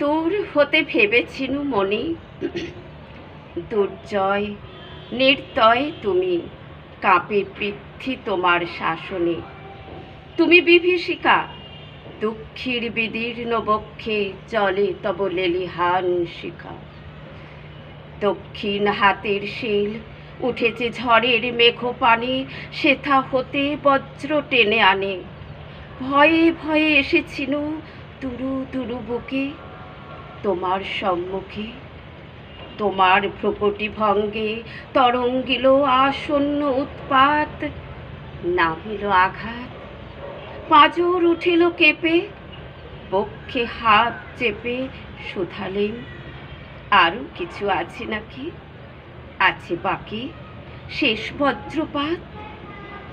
দূর হতে ভেবেছিনু মনে, দুর্জয় নির্দয় তুমি, কাঁপে পৃথ্বী তোমার শাসনে। তুমি বিভীষিকা, দুঃখীর বিদীর্ণ বক্ষে চলে তব লেলিহান শিখা। দক্ষিণ হাতের শিল উঠেছে ঝড়ের মেঘ পানে, সেথা হতে বজ্র টেনে আনে। ভয়ে ভয়ে এসেছিনু তুরু তুরু বুকে, তোমার সম্মুখে। তোমার ভ্রুকুটি ভঙ্গে তরঙ্গিল আসন্ন উৎপাত, নামিল আঘাত, পাঁজর উঠিল কেঁপে। বক্ষে হাত চেপে শুধালেন, আরও কিছু আছে নাকি? আছে বাকি শেষ বজ্রপাত,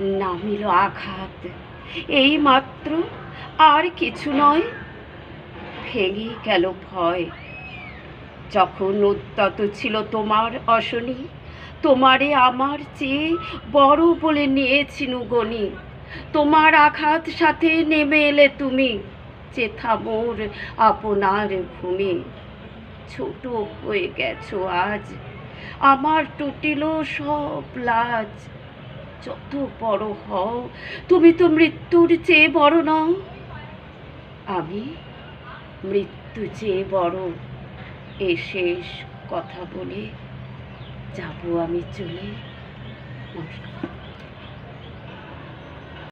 নামিল আঘাত, এই মাত্র, আর কিছু নয়। ভেঙে গেল ভয়। যখন উদ্যত ছিল তোমার অশনি, তোমারে আমার চেয়ে বড় বলে নিয়েছিনু গনি। তোমার আঘাত সাথে নেমে এলে তুমি, চেথা মোর আপনার ভূমি। ছোট হয়ে গেছো আজ, আমার টুটিল সব লাজ। যত বড় হও, তুমি তো মৃত্যুর চেয়ে বড় নও। আমি মৃত্যু চেয়ে বড়। এ শেষ কথা বলে যাব আমি চলে। নমস্কার।